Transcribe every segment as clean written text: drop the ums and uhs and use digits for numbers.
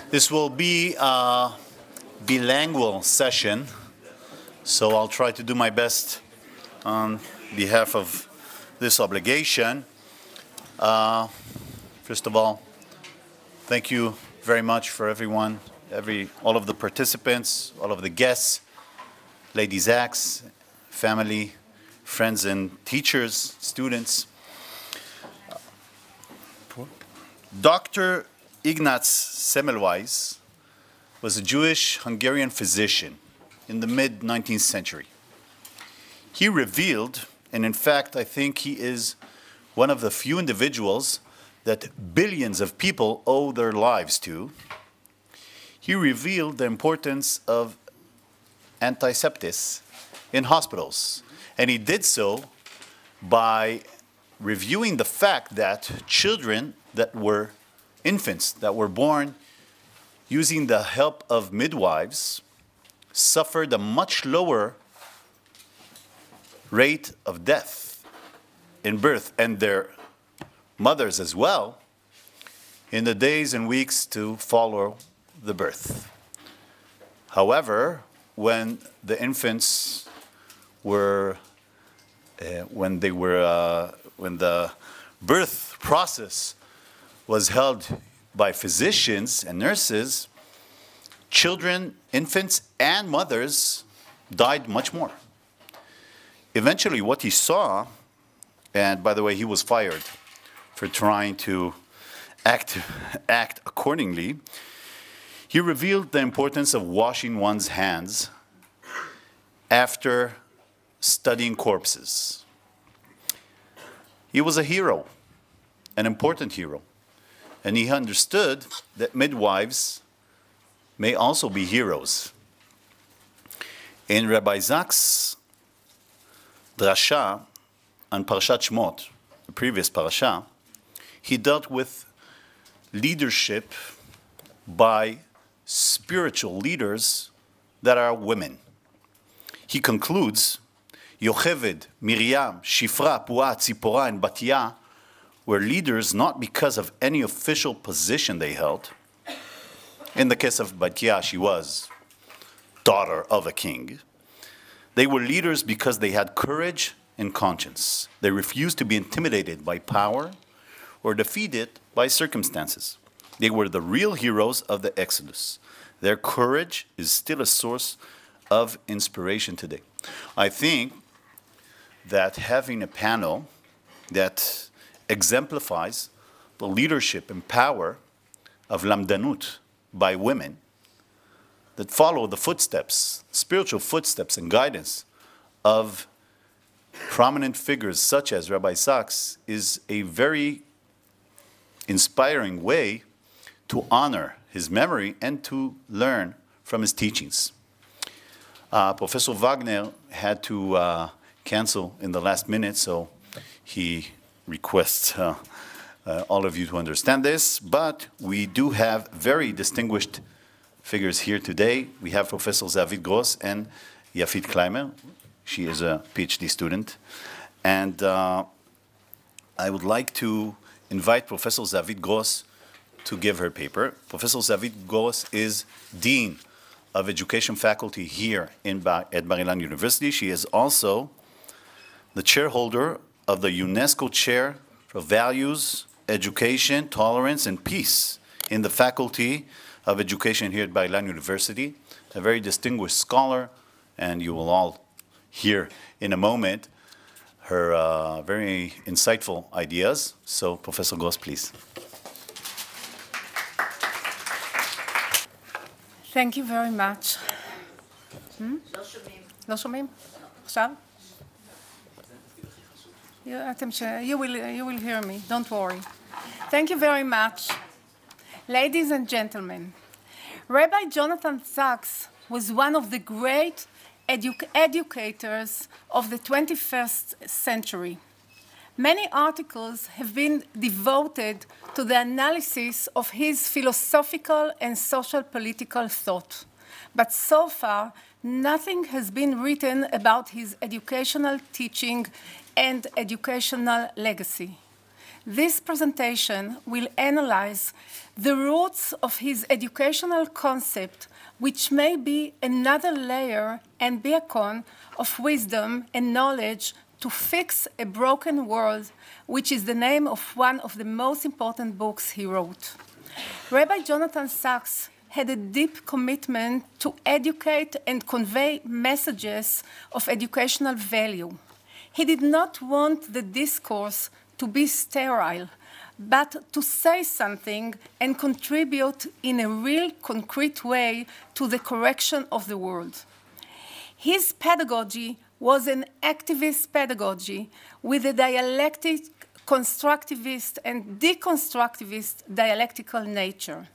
This will be a bilingual session, so I'll try to do my best on behalf of this obligation. First of all, thank you very much for everyone, all of the participants, all of the guests, ladies' acts, family, friends and teachers, students. Dr. Ignaz Semmelweis was a Jewish Hungarian physician in the mid-19th century. He revealed, and in fact I think he is one of the few individuals that billions of people owe their lives to, he revealed the importance of antisepsis in hospitals. And he did so by reviewing the fact that children that were infants that were born using the help of midwives suffered a much lower rate of death in birth, and their mothers as well, in the days and weeks to follow the birth. However, when the infants were, when the birth process was held by physicians and nurses, children, infants, and mothers died much more. Eventually, what he saw, and by the way, he was fired for trying to act accordingly, he revealed the importance of washing one's hands after studying corpses. He was a hero, an important hero. And he understood that midwives may also be heroes. In Rabbi Zach's drasha on Parashat Shmot, the previous parasha, he dealt with leadership by spiritual leaders that are women. He concludes, Yocheved, Miriam, Shifra, Puah, Tzipora, and Batya were leaders not because of any official position they held. In the case of Batya, she was daughter of a king. They were leaders because they had courage and conscience. They refused to be intimidated by power or defeated by circumstances. They were the real heroes of the Exodus. Their courage is still a source of inspiration today. I think that having a panel that exemplifies the leadership and power of lamdanut by women that follow the footsteps, spiritual footsteps and guidance of prominent figures such as Rabbi Sachs is a very inspiring way to honor his memory and to learn from his teachings. Professor Wagner had to cancel in the last minute, so he requests all of you to understand this, but we do have very distinguished figures here today. We have Professor Zehavit Gross and Yafit Kleimer. She is a PhD student. And I would like to invite Professor Zehavit Gross to give her paper. Professor Zehavit Gross is Dean of Education Faculty here at Bar-Ilan University. She is also the chairholder of the UNESCO Chair for Values, Education, Tolerance, and Peace in the Faculty of Education here at Bar-Ilan University. A very distinguished scholar, and you will all hear in a moment her very insightful ideas. So, Professor Gross, please. Thank you very much. לא שומעים? עכשיו? You will hear me, don't worry. Thank you very much. Ladies and gentlemen, Rabbi Jonathan Sachs was one of the great educators of the 21st century. Many articles have been devoted to the analysis of his philosophical and social political thought. But so far, nothing has been written about his educational teaching and educational legacy. this presentation will analyze the roots of his educational concept, which may be another layer and beacon of wisdom and knowledge to fix a broken world, which is the name of one of the most important books he wrote. Rabbi Jonathan Sacks had a deep commitment to educate and convey messages of educational value. He did not want the discourse to be sterile, but to say something and contribute in a real, concrete way to the correction of the world. His pedagogy was an activist pedagogy with a dialectic, constructivist, and deconstructivist dialectical nature.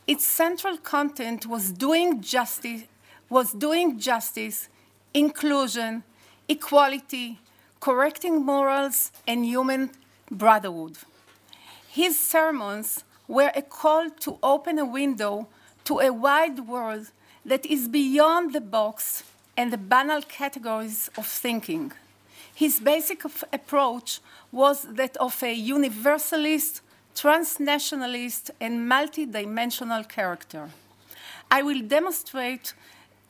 Its central content was doing justice, inclusion, equality, correcting morals, and human brotherhood. His sermons were a call to open a window to a wide world that is beyond the box and the banal categories of thinking. His basic approach was that of a universalist, transnationalist, and multidimensional character. I will demonstrate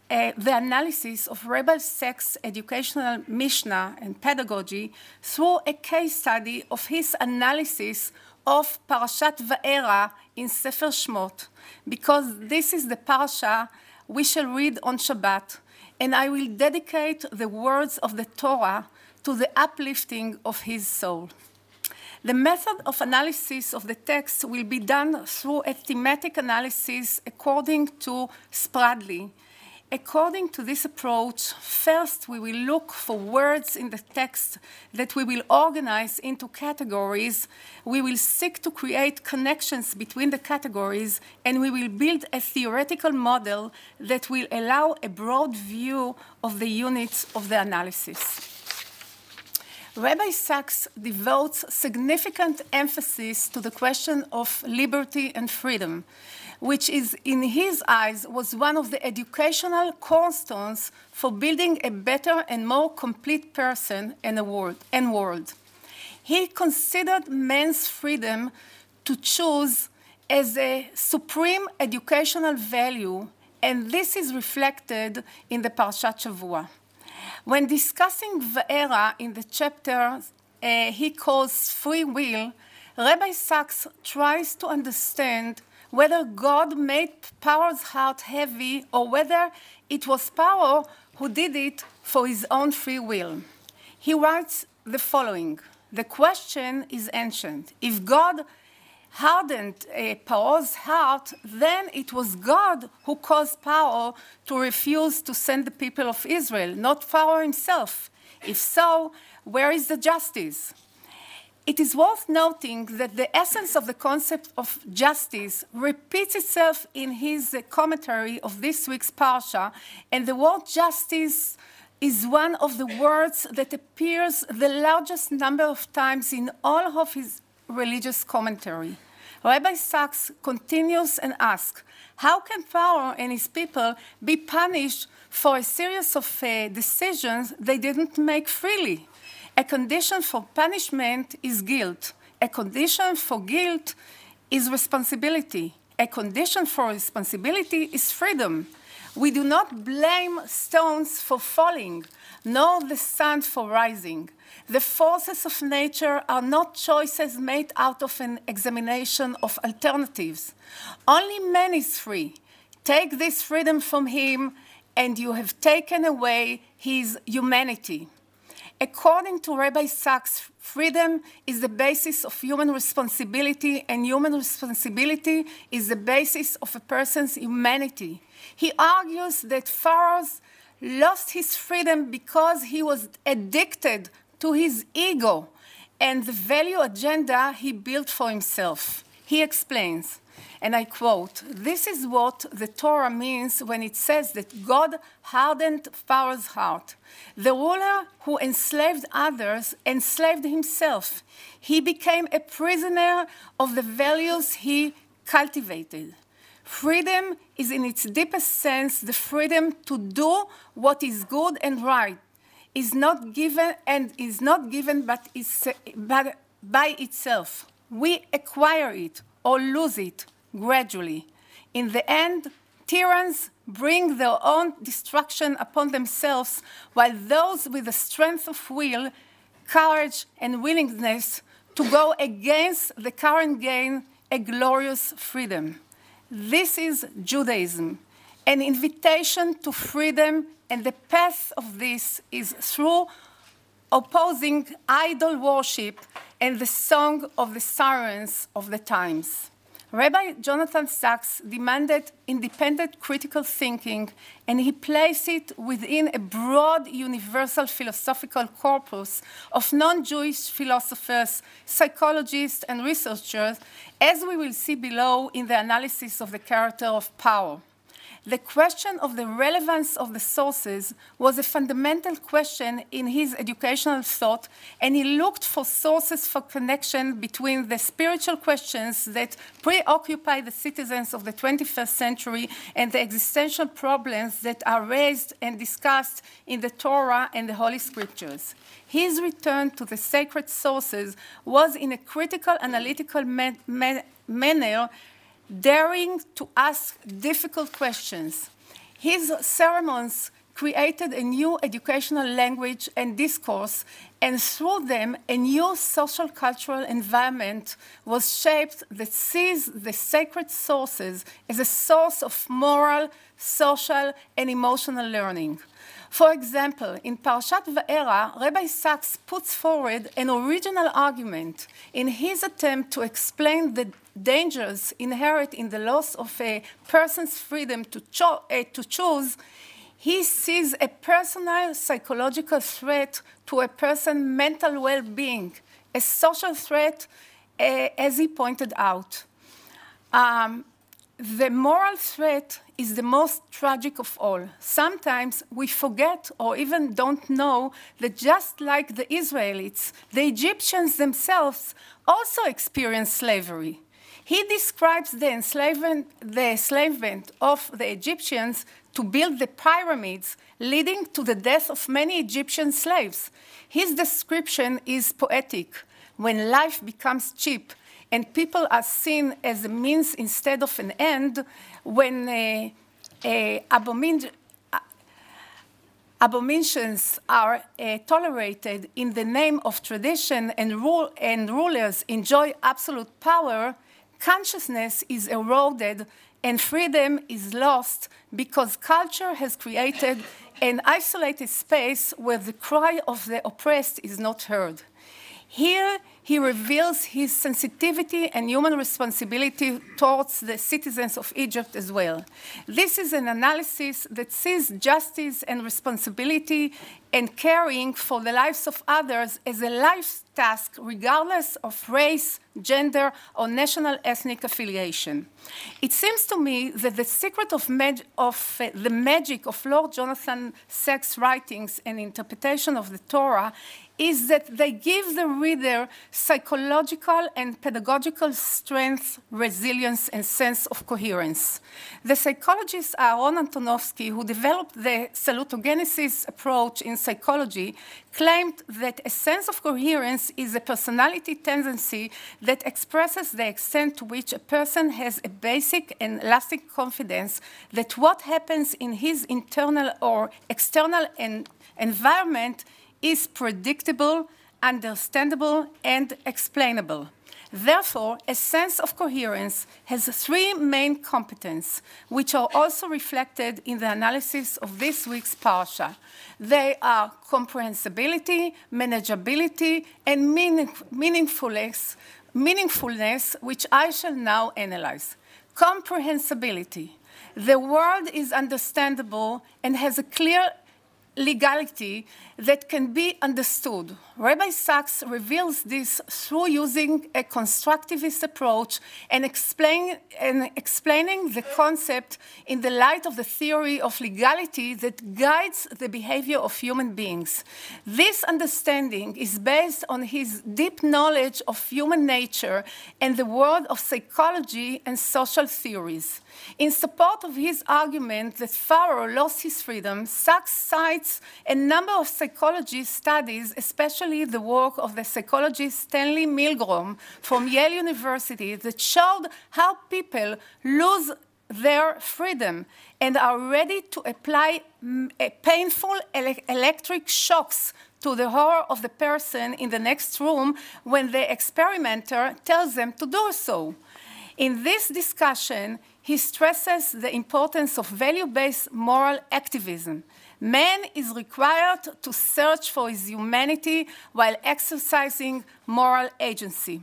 the analysis of Rabbi Sacks' educational Mishnah and pedagogy through a case study of his analysis of Parashat Va'era in Sefer Shmot, because this is the parasha we shall read on Shabbat, and I will dedicate the words of the Torah to the uplifting of his soul. The method of analysis of the text will be done through a thematic analysis according to Spradley. According to this approach, first we will look for words in the text that we will organize into categories. We will seek to create connections between the categories, and we will build a theoretical model that will allow a broad view of the units of the analysis. Rabbi Sacks devotes significant emphasis to the question of liberty and freedom, which is, in his eyes, was one of the educational cornerstones for building a better and more complete person and world. He considered man's freedom to choose as a supreme educational value, and this is reflected in the Parashat Shavua. When discussing Va'era in the chapter he calls free will, Rabbi Sacks tries to understand whether God made Paro's heart heavy or whether it was Paro who did it for his own free will. He writes the following: the question is ancient. If God hardened Paro's heart, then it was God who caused Paro to refuse to send the people of Israel, not Paro himself. If so, where is the justice? It is worth noting that the essence of the concept of justice repeats itself in his commentary of this week's parsha, and the word justice is one of the words that appears the largest number of times in all of his religious commentary. Rabbi Sacks continues and asks, how can Paro and his people be punished for a series of decisions they didn't make freely? A condition for punishment is guilt. A condition for guilt is responsibility. A condition for responsibility is freedom. We do not blame stones for falling, nor the sun for rising. The forces of nature are not choices made out of an examination of alternatives. Only man is free. Take this freedom from him, and you have taken away his humanity. According to Rabbi Sacks, freedom is the basis of human responsibility, and human responsibility is the basis of a person's humanity. He argues that Pharaoh lost his freedom because he was addicted to his ego and the value agenda he built for himself. He explains, and I quote, "This is what the Torah means when it says that God hardened Pharaoh's heart. The ruler who enslaved others enslaved himself. He became a prisoner of the values he cultivated. Freedom is in its deepest sense the freedom to do what is good and right, is not given but by itself. We acquire it or lose it gradually. In the end, tyrants bring their own destruction upon themselves, while those with the strength of will, courage, and willingness to go against the current gain a glorious freedom. This is Judaism, an invitation to freedom, and the path of this is through opposing idol worship and the song of the sirens of the times. Rabbi Jonathan Sacks demanded independent critical thinking, and he placed it within a broad universal philosophical corpus of non-Jewish philosophers, psychologists, and researchers, as we will see below in the analysis of the character of power. The question of the relevance of the sources was a fundamental question in his educational thought, and he looked for sources for connection between the spiritual questions that preoccupy the citizens of the 21st century and the existential problems that are raised and discussed in the Torah and the Holy Scriptures. His return to the sacred sources was in a critical, analytical manner, daring to ask difficult questions. His sermons created a new educational language and discourse, and through them a new social cultural environment was shaped that sees the sacred sources as a source of moral, social, and emotional learning. For example, in Parashat Va'era, Rabbi Sacks puts forward an original argument in his attempt to explain the dangers inherent in the loss of a person's freedom to choose. He sees a personal psychological threat to a person's mental well-being, a social threat, as he pointed out. The moral threat is the most tragic of all. Sometimes we forget or even don't know that just like the Israelites, the Egyptians themselves also experienced slavery. He describes the enslavement of the Egyptians to build the pyramids, leading to the death of many Egyptian slaves. His description is poetic. When life becomes cheap and people are seen as a means instead of an end, when abominations are tolerated in the name of tradition and rulers enjoy absolute power, consciousness is eroded and freedom is lost because culture has created an isolated space where the cry of the oppressed is not heard. Here, he reveals his sensitivity and human responsibility towards the citizens of Egypt as well. This is an analysis that sees justice and responsibility and caring for the lives of others as a life task, regardless of race, gender, or national ethnic affiliation. It seems to me that the secret of the magic of Lord Jonathan Sacks' writings and interpretation of the Torah is that they give the reader psychological and pedagogical strength, resilience, and sense of coherence. The psychologist Aaron Antonovsky, who developed the salutogenesis approach in psychology, claimed that a sense of coherence is a personality tendency that expresses the extent to which a person has a basic and lasting confidence that what happens in his internal or external environment is predictable, understandable, and explainable. Therefore, a sense of coherence has three main competences, which are also reflected in the analysis of this week's parsha. They are comprehensibility, manageability, and meaningfulness, which I shall now analyze. Comprehensibility. The world is understandable and has a clear legality that can be understood. Rabbi Sacks reveals this through using a constructivist approach and explaining the concept in the light of the theory of legality that guides the behavior of human beings. This understanding is based on his deep knowledge of human nature and the world of psychology and social theories. In support of his argument that Pharaoh lost his freedom, Sacks cites cites a number of psychology studies, especially the work of the psychologist Stanley Milgram from Yale University, that showed how people lose their freedom and are ready to apply painful electric shocks to the horror of the person in the next room when the experimenter tells them to do so. In this discussion, he stresses the importance of value-based moral activism. Man is required to search for his humanity while exercising moral agency.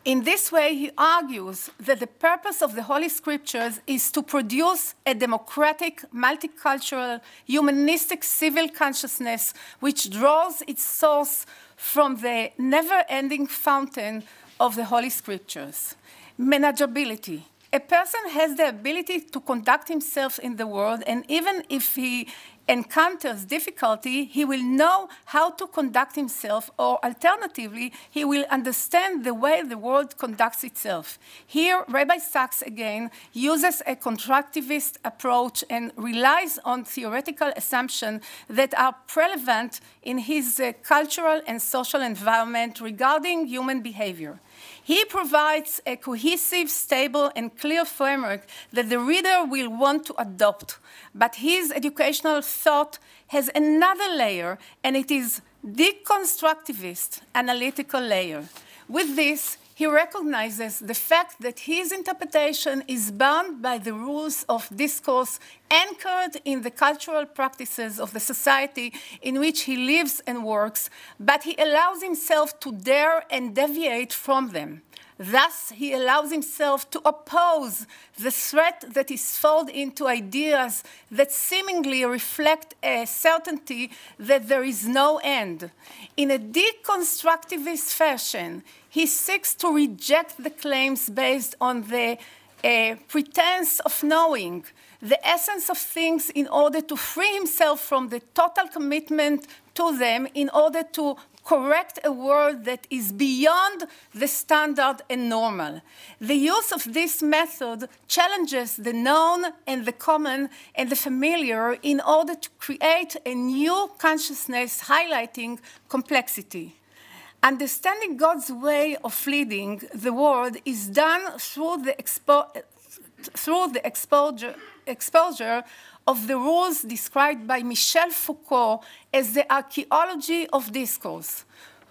In this way, he argues that the purpose of the Holy Scriptures is to produce a democratic, multicultural, humanistic civil consciousness which draws its source from the never-ending fountain of the Holy Scriptures. Manageability. A person has the ability to conduct himself in the world, and even if he encounters difficulty, he will know how to conduct himself, or alternatively, he will understand the way the world conducts itself. Here, Rabbi Sachs, again, uses a constructivist approach and relies on theoretical assumptions that are prevalent in his cultural and social environment regarding human behavior. He provides a cohesive, stable, and clear framework that the reader will want to adopt. But his educational thought has another layer, and it is deconstructivist, analytical layer. With this, he recognizes the fact that his interpretation is bound by the rules of discourse anchored in the cultural practices of the society in which he lives and works, but he allows himself to dare and deviate from them. Thus, he allows himself to oppose the threat that is folded into ideas that seemingly reflect a certainty that there is no end. In a deconstructivist fashion, he seeks to reject the claims based on the pretense of knowing the essence of things in order to free himself from the total commitment to them in order to correct a world that is beyond the standard and normal. The use of this method challenges the known and the common and the familiar in order to create a new consciousness highlighting complexity. Understanding God's way of leading the world is done through the exposure of the rules described by Michel Foucault as the archaeology of discourse.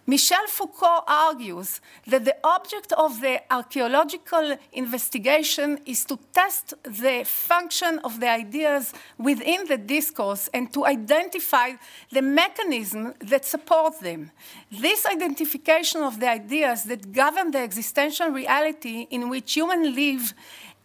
Michel Foucault argues that the object of the archaeological investigation is to test the function of the ideas within the discourse and to identify the mechanism that support them. This identification of the ideas that govern the existential reality in which humans live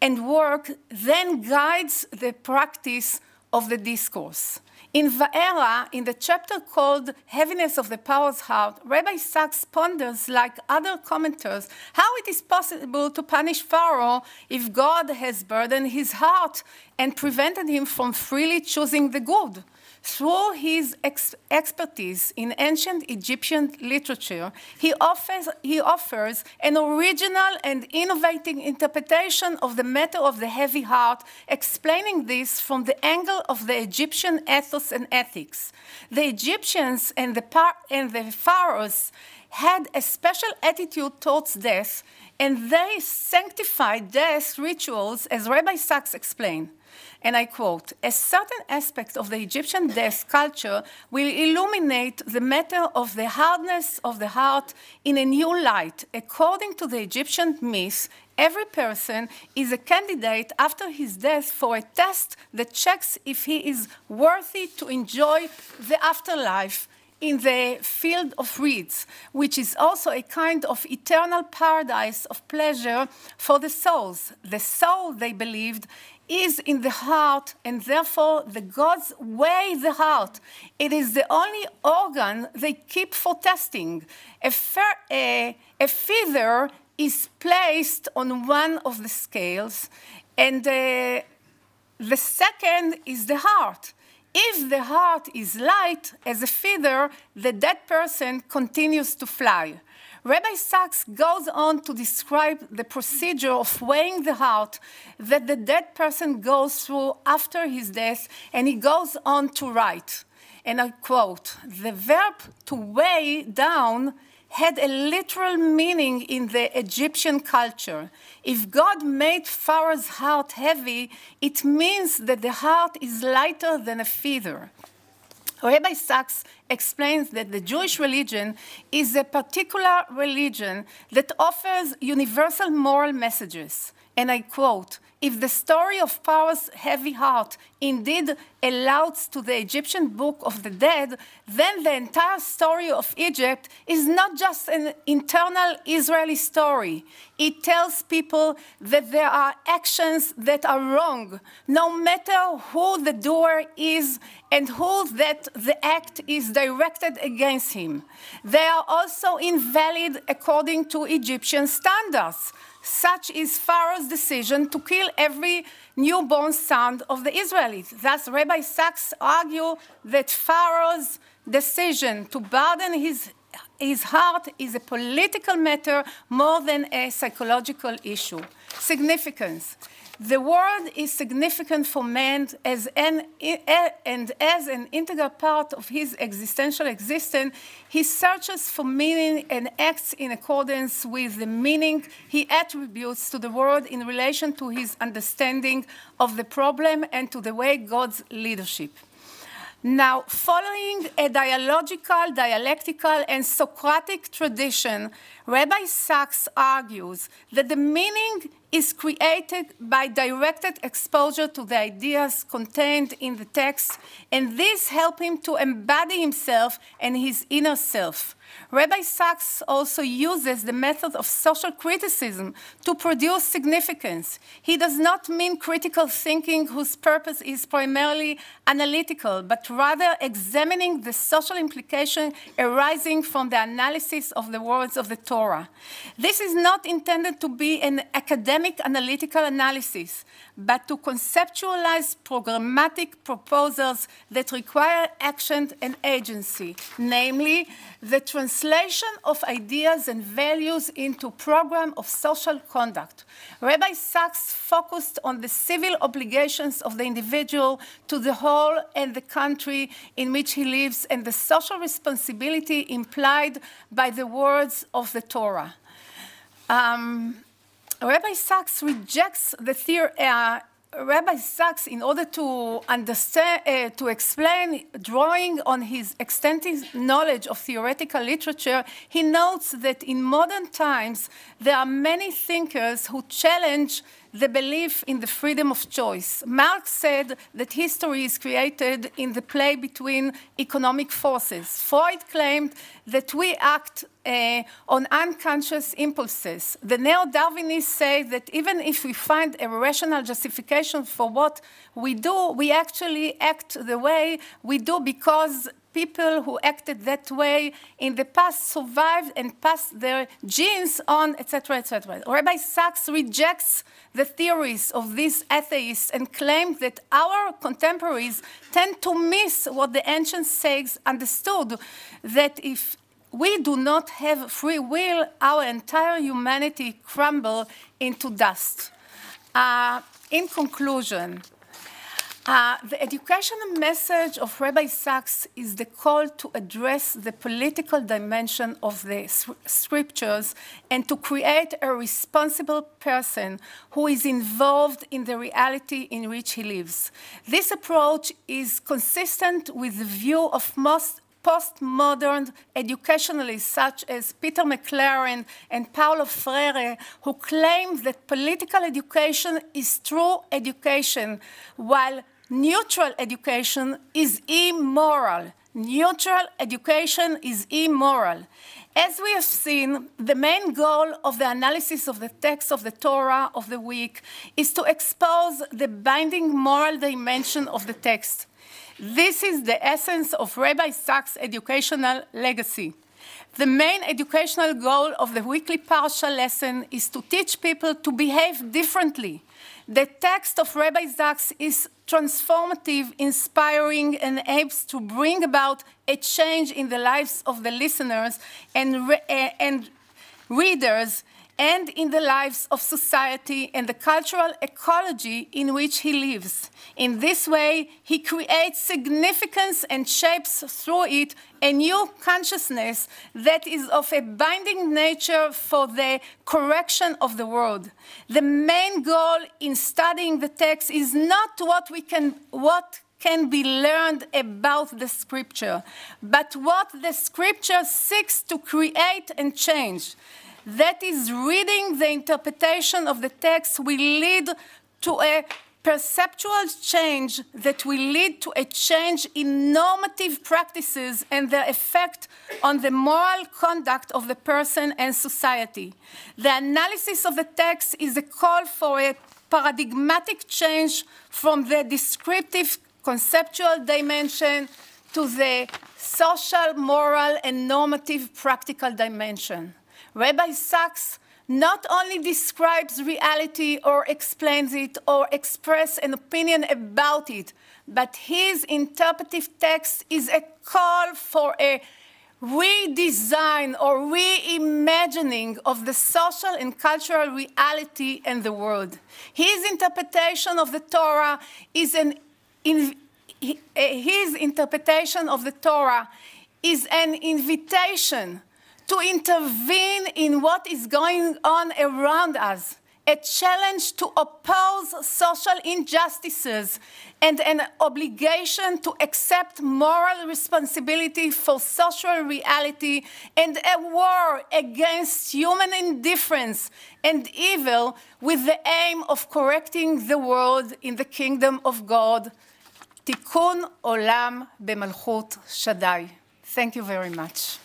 and work then guides the practice of the discourse. In Va'era, in the chapter called Heaviness of the Power's Heart, Rabbi Sachs ponders, like other commenters, how it is possible to punish Pharaoh if God has burdened his heart and prevented him from freely choosing the good. Through his expertise in ancient Egyptian literature, he offers an original and innovative interpretation of the matter of the heavy heart, explaining this from the angle of the Egyptian ethos and ethics. The Egyptians and the pharaohs had a special attitude towards death, and they sanctified death rituals, as Rabbi Sachs explained. And I quote, "A certain aspect of the Egyptian death culture will illuminate the matter of the hardness of the heart in a new light. According to the Egyptian myth, every person is a candidate after his death for a test that checks if he is worthy to enjoy the afterlife in the field of reeds, which is also a kind of eternal paradise of pleasure for the souls. The soul, they believed, is in the heart, and therefore the gods weigh the heart. It is the only organ they keep for testing. A feather is placed on one of the scales, and the second is the heart. If the heart is light as a feather, the dead person continues to fly. Rabbi Sachs goes on to describe the procedure of weighing the heart that the dead person goes through after his death, and he goes on to write, and I quote, "The verb to weigh down had a literal meaning in the Egyptian culture. If God made Pharaoh's heart heavy, it means that the heart is lighter than a feather." Rabbi Sachs explains that the Jewish religion is a particular religion that offers universal moral messages. And I quote, "If the story of Pharaoh's heavy heart indeed alludes to the Egyptian Book of the Dead, then the entire story of Egypt is not just an internal Israeli story. It tells people that there are actions that are wrong, no matter who the doer is and who that the act is directed against him. They are also invalid according to Egyptian standards. Such is Pharaoh's decision to kill every newborn son of the Israelites." Thus, Rabbi Sachs argues that Pharaoh's decision to burden his heart is a political matter more than a psychological issue. Significance. The world is significant for man as an integral part of his existential existence. He searches for meaning and acts in accordance with the meaning he attributes to the world in relation to his understanding of the problem and to the way God's leadership. Now, following a dialectical, and Socratic tradition, Rabbi Sachs argues that the meaning is created by directed exposure to the ideas contained in the text, and this helps him to embody himself and his inner self. Rabbi Sachs also uses the method of social criticism to produce significance. He does not mean critical thinking whose purpose is primarily analytical, but rather examining the social implication arising from the analysis of the words of the Torah. This is not intended to be an academic analytical analysis, but to conceptualize programmatic proposals that require action and agency, namely the translation of ideas and values into program of social conduct. Rabbi Sachs focused on the civil obligations of the individual to the whole and the country in which he lives, and the social responsibility implied by the words of the Torah. Rabbi Sachs rejects the theory. Rabbi Sachs, in order to understand, to explain, drawing on his extensive knowledge of theoretical literature, he notes that in modern times there are many thinkers who challenge the belief in the freedom of choice. Marx said that history is created in the play between economic forces. Freud claimed that we act on unconscious impulses. The neo-Darwinists say that even if we find a rational justification for what we do, we actually act the way we do because people who acted that way in the past survived and passed their genes on, etc., etc. Rabbi Sachs rejects the theories of these atheists and claims that our contemporaries tend to miss what the ancient sages understood, that if we do not have free will, our entire humanity crumbles into dust. In conclusion, the educational message of Rabbi Sachs is the call to address the political dimension of the scriptures and to create a responsible person who is involved in the reality in which he lives. This approach is consistent with the view of most postmodern educationalists such as Peter McLaren and Paulo Freire, who claim that political education is true education, while neutral education is immoral. Neutral education is immoral. As we have seen, the main goal of the analysis of the text of the Torah of the week is to expose the binding moral dimension of the text. This is the essence of Rabbi Sachs' educational legacy. The main educational goal of the weekly Parsha lesson is to teach people to behave differently. The text of Rabbi Sachs is transformative, inspiring, and aims to bring about a change in the lives of the listeners and readers, and in the lives of society and the cultural ecology in which he lives. In this way, he creates significance and shapes through it a new consciousness that is of a binding nature for the correction of the world. The main goal in studying the text is not what can be learned about the scripture, but what the scripture seeks to create and change. That is, reading the interpretation of the text will lead to a perceptual change that will lead to a change in normative practices and their effect on the moral conduct of the person and society. The analysis of the text is a call for a paradigmatic change from the descriptive conceptual dimension to the social, moral, and normative practical dimension. Rabbi Sachs not only describes reality or explains it or expresses an opinion about it, but his interpretive text is a call for a redesign or reimagining of the social and cultural reality and the world. His interpretation of the Torah is an invitation to intervene in what is going on around us, a challenge to oppose social injustices, and an obligation to accept moral responsibility for social reality, and a war against human indifference and evil with the aim of correcting the world in the kingdom of God. Tikkun Olam B'Malchut Shaddai. Thank you very much.